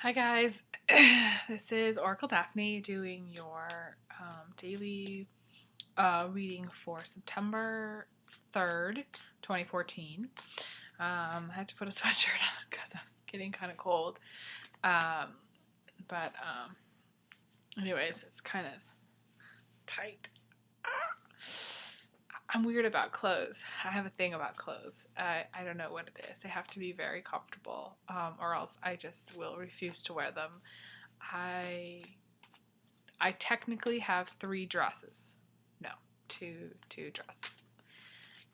Hi guys, this is Oracle Daphne doing your daily reading for September 3rd, 2014. I had to put a sweatshirt on because I was getting kind of cold. Um, but anyways, it's kind of tight. I'm weird about clothes. I have a thing about clothes. I don't know what it is. They have to be very comfortable, or else I just will refuse to wear them. I I technically have 3 dresses. No, two dresses.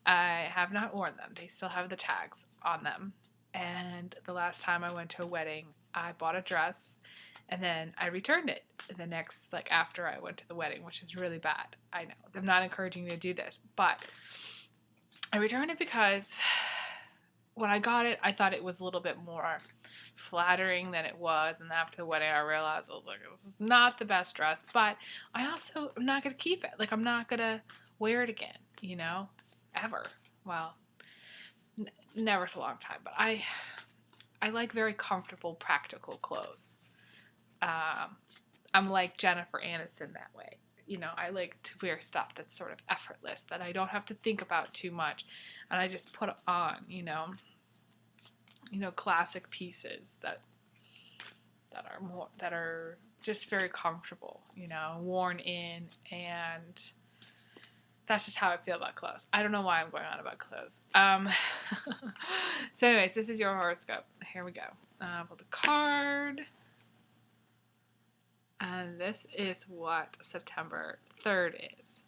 I have not worn them. They still have the tags on them. And the last time I went to a wedding, I bought a dress and then I returned it the next, like after I went to the wedding, which is really bad. I know. I'm not encouraging you to do this, but I returned it because when I got it, I thought it was a little bit more flattering than it was. And after the wedding, I realized, oh, look, this is not the best dress. But I also am not going to keep it. Like, I'm not going to wear it again, ever. Well, never so long time. But I like very comfortable, practical clothes. I'm like Jennifer Aniston that way. I like to wear stuff that's sort of effortless, that I don't have to think about too much, and I just put on, classic pieces that are just very comfortable, worn in, and that's just how I feel about clothes. I don't know why I'm going on about clothes. So anyways, this is your horoscope. Here we go. Pull the card. And this is what September 3rd is.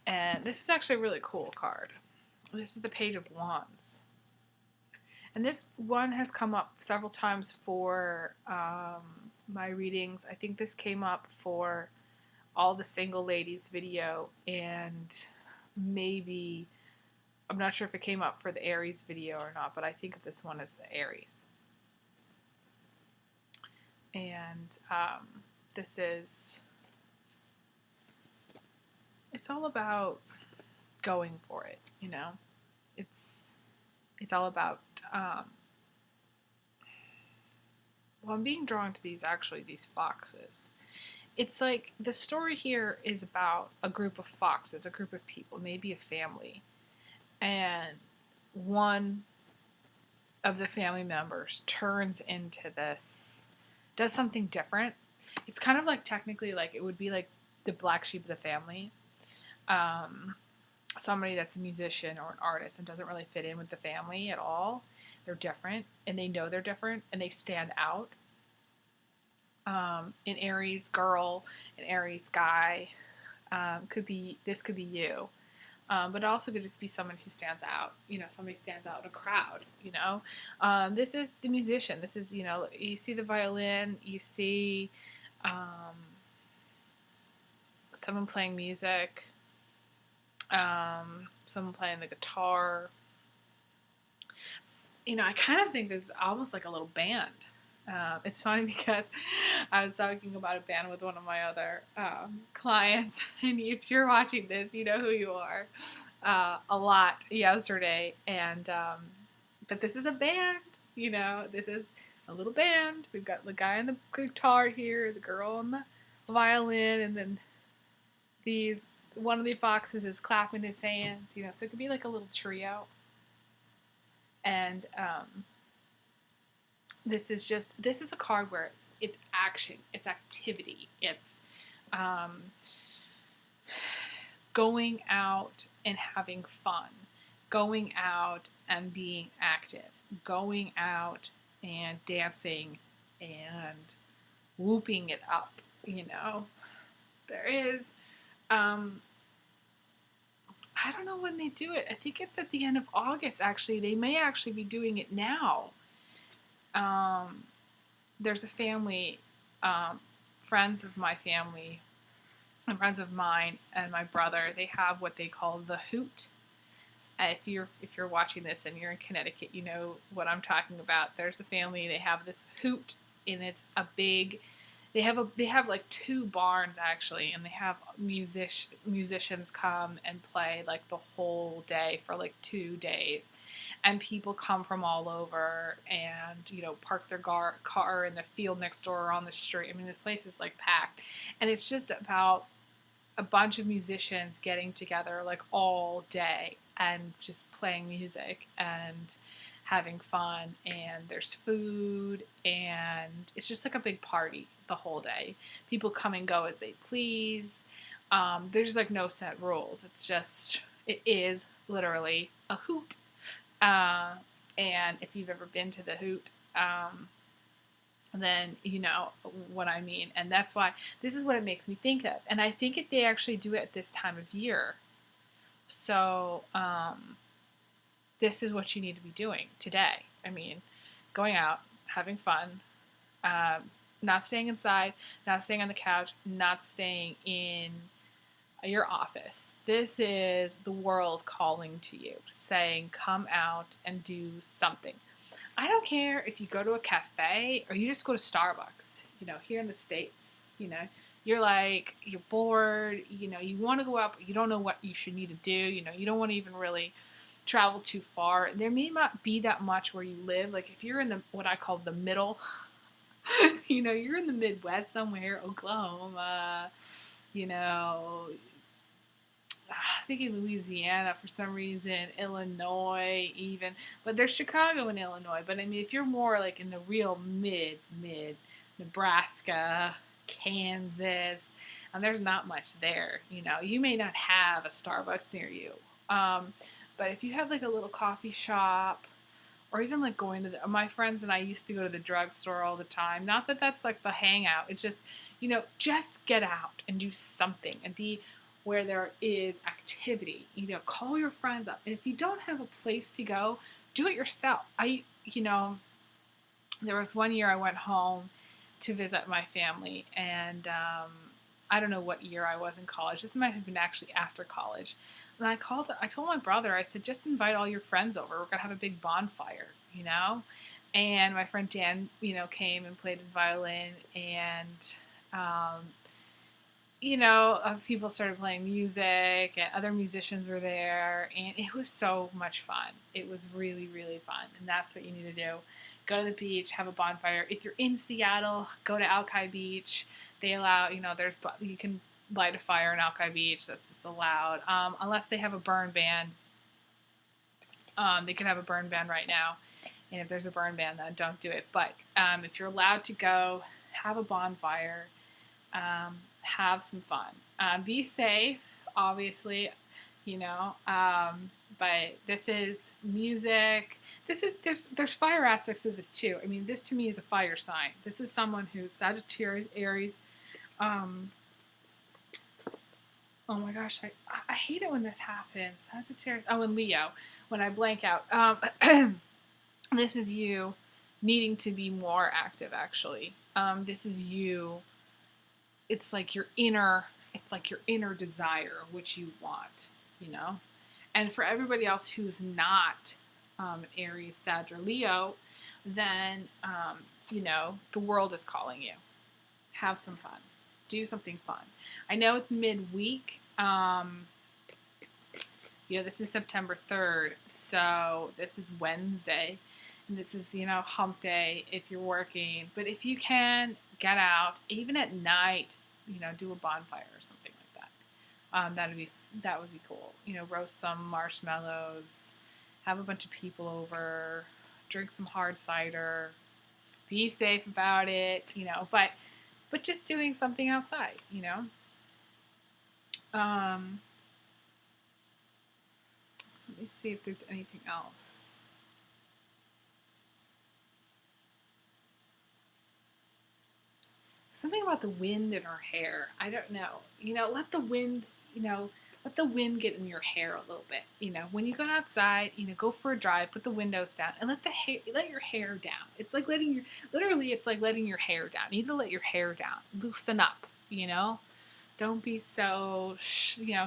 And this is actually a really cool card. This is the Page of Wands. And this one has come up several times for my readings. I think this came up for all the single ladies video, and maybe, I'm not sure if it came up for the Aries video or not, but I think of this one as the Aries. And this is, it's all about going for it, It's all about, well, I'm being drawn to these foxes. It's like the story here is about a group of foxes, a group of people, maybe a family. And one of the family members turns into this, does something different. It's kind of like, technically, like it would be like the black sheep of the family. Somebody that's a musician or an artist and doesn't really fit in with the family at all. They're different, and they know they're different, and they stand out. An Aries girl, an Aries guy, could be you. But it also could just be someone who stands out. Somebody stands out in a crowd. This is the musician. This is, you see the violin, you see someone playing music, someone playing the guitar. I kind of think this is almost like a little band. It's funny because I was talking about a band with one of my other clients, and if you're watching this, you know who you are, a lot yesterday. And but this is a band, this is a little band. We've got the guy on the guitar here, the girl on the violin, and then one of the foxes is clapping his hands, so it could be like a little trio. And this is a card where it's action, it's activity, it's going out and having fun, going out and being active, going out and dancing and whooping it up. There is, I don't know when they do it. I think it's at the end of August, actually. They may actually be doing it now. There's a family, friends of my family, and friends of mine and my brother, they have what they call the hoot. If you're watching this and you're in Connecticut, you know what I'm talking about. There's a family, they have this hoot, and it's a big, they have like two barns actually, and they have musicians come and play like the whole day for like 2 days, and people come from all over and park their car in the field next door or on the street. I mean, this place is like packed, and it's just about a bunch of musicians getting together like all day and just playing music and having fun, and there's food, and it's just like a big party the whole day. People come and go as they please. There's like no set rules. It is literally a hoot. And if you've ever been to the hoot, then you know what I mean. And that's why this is what it makes me think of. And I think they actually do it at this time of year. So this is what you need to be doing today. I mean, going out, having fun, not staying inside, not staying on the couch, not staying in your office. This is the world calling to you, saying, come out and do something. I don't care if you go to a cafe or you just go to Starbucks, here in the States, you're bored, you want to go out, but you don't know what you should need to do, you don't want to even really travel too far. There may not be that much where you live. Like if you're in what I call the middle, you're in the Midwest somewhere, Oklahoma, thinking Louisiana for some reason, Illinois even, but there's Chicago and Illinois. But I mean, if you're more like in the real mid Nebraska, Kansas, and there's not much there, you may not have a Starbucks near you. But if you have like a little coffee shop, or even like going to my friends and I used to go to the drugstore all the time. Not that that's like the hangout. It's just, just get out and do something and be where there is activity. Call your friends up. And if you don't have a place to go, do it yourself. There was one year I went home to visit my family, and I don't know what year I was in college. This might have been actually after college. And I told my brother, I said, just invite all your friends over. We're going to have a big bonfire, And my friend Dan, came and played his violin, and other people started playing music, and other musicians were there, and it was so much fun. It was really, really fun, and that's what you need to do. Go to the beach, have a bonfire. If you're in Seattle, go to Alki Beach. They allow, you can light a fire in Alki Beach. That's just allowed, unless they have a burn ban. They could have a burn ban right now, and if there's a burn ban, then don't do it. But if you're allowed to go, have a bonfire. Have some fun. Be safe, obviously, but this is music. There's fire aspects of this too. I mean, this to me is a fire sign. This is someone who's Sagittarius, Aries. Oh my gosh, I hate it when this happens. Sagittarius. Oh, and Leo. When I blank out. This is you needing to be more active, actually. This is you. It's like your inner desire, which you want, And for everybody else who's not Aries, Sag, or Leo, then, the world is calling you. Have some fun. Do something fun. I know it's midweek. This is September 3rd, so this is Wednesday. And this is, hump day if you're working. But if you can, get out, even at night, do a bonfire or something like that. That would be cool. Roast some marshmallows, have a bunch of people over, drink some hard cider, be safe about it, but just doing something outside, Let me see if there's anything else. Something about the wind in her hair. I don't know. Let the wind, let the wind get in your hair a little bit. When you go outside, go for a drive, put the windows down, and let your hair down. It's like letting your hair down. You need to let your hair down. Loosen up, Don't be so,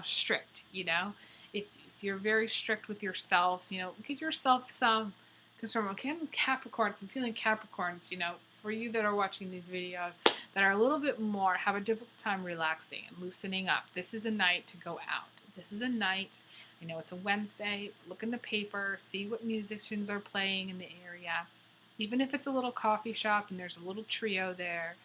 strict, If you're very strict with yourself, give yourself some, because I'm Capricorns, I'm feeling Capricorns, for you that are watching these videos, that are a little bit more, have a difficult time relaxing and loosening up. This is a night to go out. This is a night, I know it's a Wednesday, look in the paper, see what musicians are playing in the area. Even if it's a little coffee shop and there's a little trio there.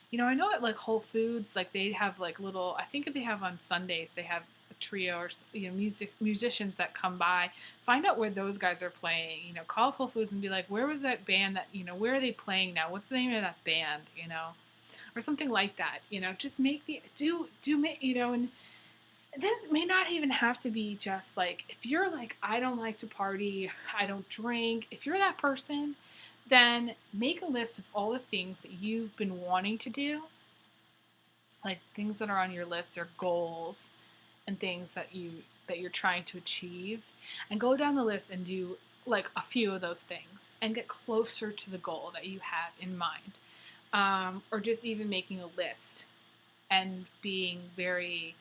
You know, I know at like Whole Foods, like they have like little, I think they have on Sundays, they have a trio or, you know, musicians that come by. Find out where those guys are playing, you know, call Whole Foods and be like, where was that band that, you know, where are they playing now? What's the name of that band, you know? Or something like that, you know, just make the, make, you know, and this may not even have to be just like, if you're like, I don't like to party, I don't drink, if you're that person, then make a list of all the things that you've been wanting to do, like things that are on your list or goals and things that you're trying to achieve, and go down the list and do like a few of those things and get closer to the goal that you have in mind. Or just even making a list and being very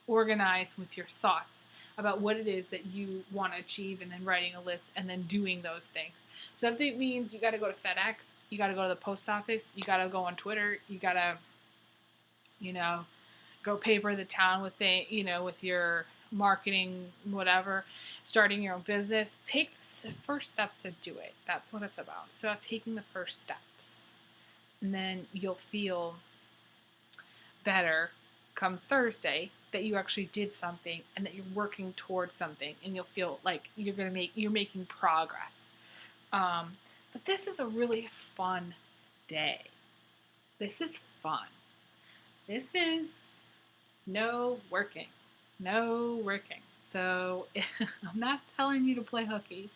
organized with your thoughts about what it is that you want to achieve, and then writing a list and then doing those things. So if it means you got to go to FedEx, you got to go to the post office, you got to go on Twitter, you got to, you know, go paper the town with with your marketing, whatever, starting your own business, take the first steps to do it. That's what it's about. It's about taking the first steps. And then you'll feel better come Thursday that you actually did something and that you're working towards something, and you'll feel like you're making progress. But this is a really fun day. This is fun. This is no working. So I'm not telling you to play hooky,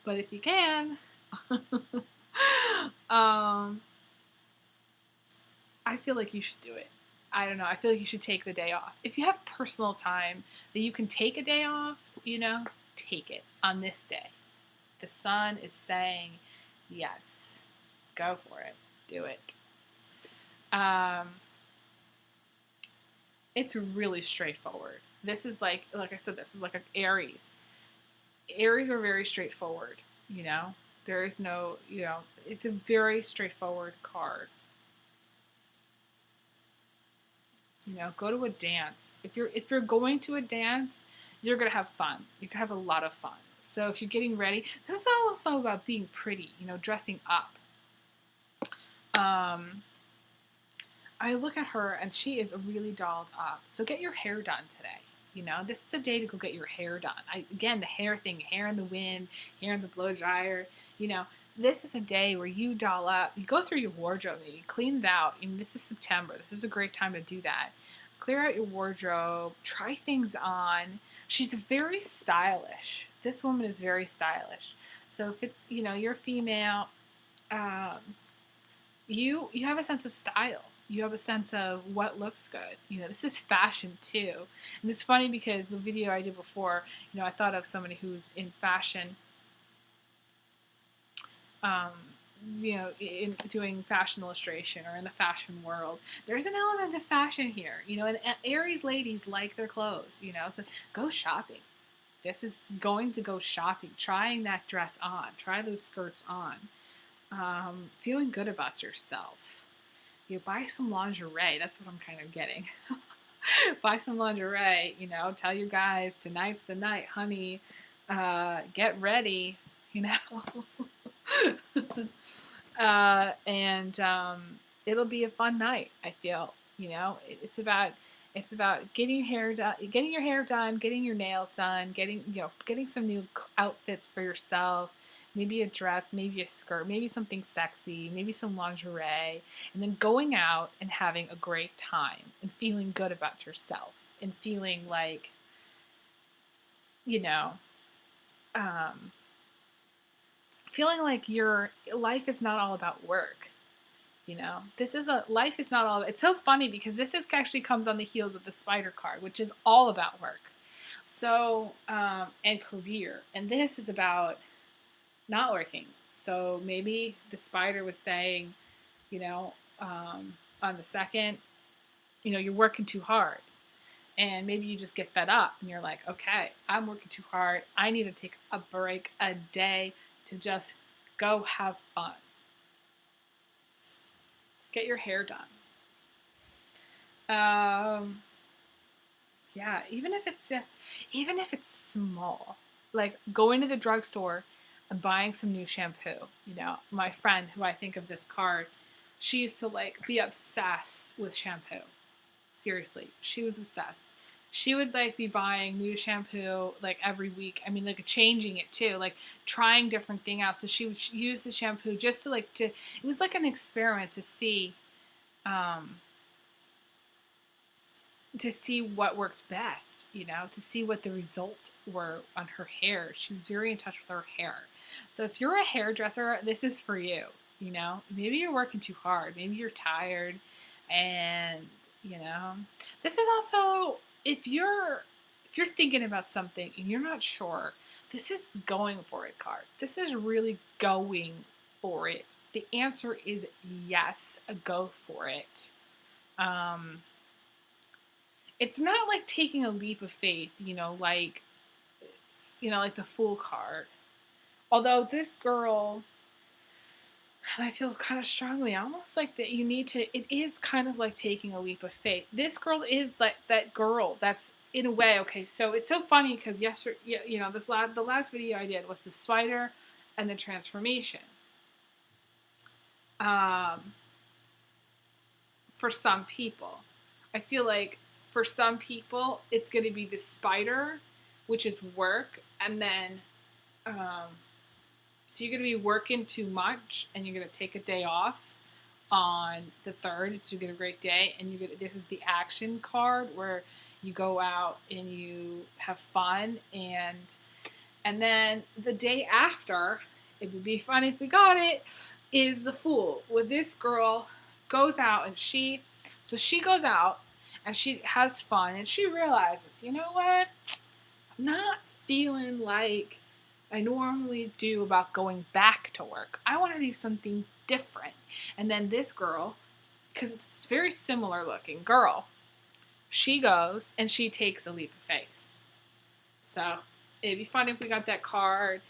but if you can, I feel like you should do it. I don't know. I feel like you should take the day off. If you have personal time that you can take a day off, you know, take it on this day. The sun is saying, yes, go for it. Do it. It's really straightforward. This is like I said, this is like an Aries. Aries are very straightforward, you know. There is no, you know, it's a very straightforward card. You know, go to a dance. If you're going to a dance, you're gonna have fun. You're gonna have a lot of fun. So if you're getting ready, this is also about being pretty, you know, dressing up. I look at her and she is really dolled up. So get your hair done today. You know, this is a day to go get your hair done. Again, the hair thing, hair in the wind, hair in the blow dryer. You know, this is a day where you doll up. You go through your wardrobe, you clean it out. I mean, this is September. This is a great time to do that. Clear out your wardrobe. Try things on. She's very stylish. This woman is very stylish. So if it's, you know, you're female, you have a sense of style. You have a sense of what looks good. You know, this is fashion too. And it's funny because the video I did before, you know, I thought of somebody who's in fashion, you know, in doing fashion illustration or in the fashion world. There's an element of fashion here, you know, and Aries ladies like their clothes, you know, so go shopping. This is going to go shopping, trying that dress on, try those skirts on, feeling good about yourself. You buy some lingerie. That's what I'm kind of getting. Buy some lingerie, you know, tell your guys tonight's the night, honey, get ready, you know. It'll be a fun night, I feel, you know. It's about getting your hair done, getting your nails done, getting some new outfits for yourself. Maybe a dress, maybe a skirt, maybe something sexy, maybe some lingerie, and then going out and having a great time and feeling good about yourself and feeling like, you know, feeling like your life is not all about work. You know, life is not all. It's so funny because this actually comes on the heels of the Spider card, which is all about work. So, and career. And this is about not working. So maybe the Spider was saying, you know, on the second, you know, you're working too hard. And maybe you just get fed up and you're like, okay, I'm working too hard. I need to take a break, a day to just go have fun. Get your hair done. Um, yeah, even if it's small, like going to the drugstore and buying some new shampoo. You know, my friend who I think of this card, she used to like be obsessed with shampoo. Seriously, she was obsessed. She would like be buying new shampoo like every week. I mean, like changing it too, like trying different thing out. So she would use the shampoo just to like to. It was like an experiment um, to see what worked best. You know, to see what the results were on her hair. She was very in touch with her hair. So if you're a hairdresser, this is for you. You know, maybe you're working too hard. Maybe you're tired, and you know, this is also if you're thinking about something and you're not sure, this is going for it card. This is really going for it. The answer is yes, go for it. Um, it's not like taking a leap of faith, like the Fool card. Although this girl, and I feel kind of strongly, almost like that you need to, it is kind of like taking a leap of faith. This girl is like that girl that's in a way, okay, so it's so funny because yesterday, the last video I did was the spider and the transformation. Um, for some people, I feel like for some people, it's going to be the spider, which is work, and then, so you're going to be working too much, and you're going to take a day off on the 3rd. It's going to get a great day, and this is the action card where you go out and you have fun, and then the day after, it would be fun if we got it, is the Fool. Where this girl goes out and she goes out and she has fun and she realizes, you know what? I'm not feeling like I normally do about going back to work. I want to do something different. And then this girl, because it's very similar looking girl, she goes and she takes a leap of faith. So it'd be fun if we got that card,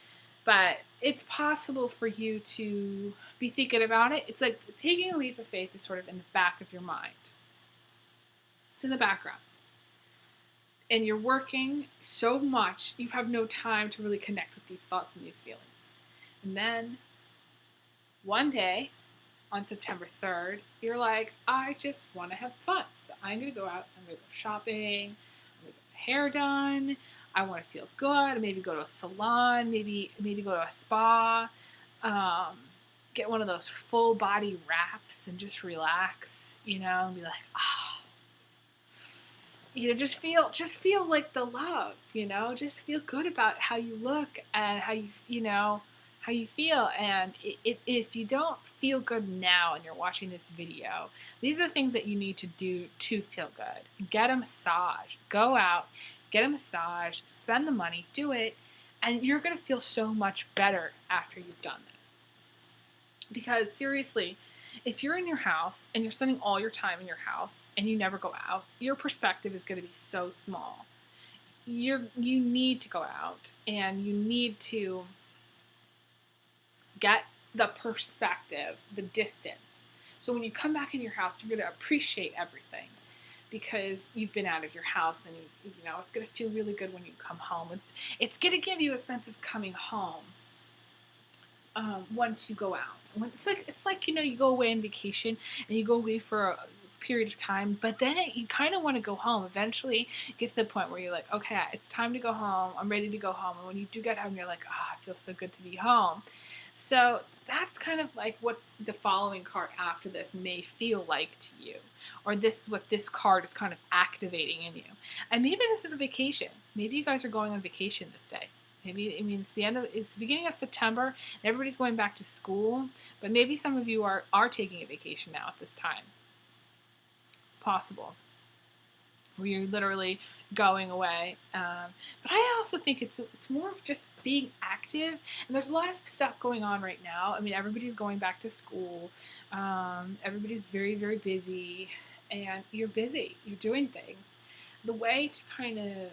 but it's possible for you to be thinking about it. It's like taking a leap of faith is sort of in the back of your mind. It's in the background. And you're working so much, you have no time to really connect with these thoughts and these feelings. And then one day on September 3rd, you're like, I just want to have fun. So I'm going to go out, I'm going to go shopping, I'm going to get my hair done, I want to feel good, maybe go to a salon, maybe go to a spa, get one of those full body wraps and just relax, and be like, just feel like the love, just feel good about how you look and how you feel. And if you don't feel good now and you're watching this video, these are the things that you need to do to feel good. Get a massage, go out, get a massage, spend the money, do it, and you're going to feel so much better after you've done it. Because seriously, if you're in your house and you're spending all your time in your house and you never go out, your perspective is going to be so small. You need to go out and you need to get the perspective, the distance. So when you come back in your house, you're going to appreciate everything because you've been out of your house, and it's going to feel really good when you come home. It's going to give you a sense of coming home. Once you go out, it's like you go away on vacation and you go away for a period of time, but then you kind of want to go home. Eventually, you get to the point where you're like, okay, it's time to go home. I'm ready to go home. And when you do get home, you're like, oh, it feels so good to be home. So that's kind of like what the following card after this may feel like to you, or this is what this card is kind of activating in you. And maybe this is a vacation. Maybe you guys are going on vacation this day. Maybe it's the beginning of September and everybody's going back to school, but maybe some of you are taking a vacation now at this time. It's possible. Where you're literally going away. But I also think it's more of just being active, and there's a lot of stuff going on right now. I mean, everybody's going back to school. Everybody's very, very busy, and you're busy. You're doing things. The way to kind of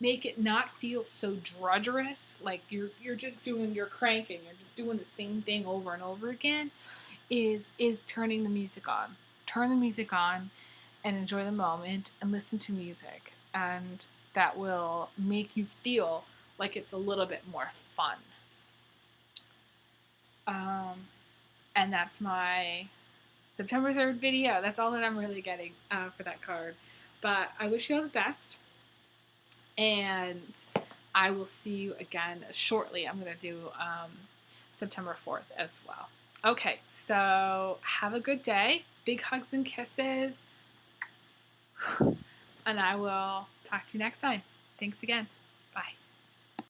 make it not feel so drudgerous, like you're just doing, you're cranking, you're just doing the same thing over and over again, is turning the music on. Turn the music on and enjoy the moment and listen to music, and that will make you feel like it's a little bit more fun. And that's my September 3rd video. That's all that I'm really getting for that card. But I wish you all the best, and I will see you again shortly. I'm going to do September 4th as well. Okay, so have a good day. Big hugs and kisses. And I will talk to you next time. Thanks again. Bye.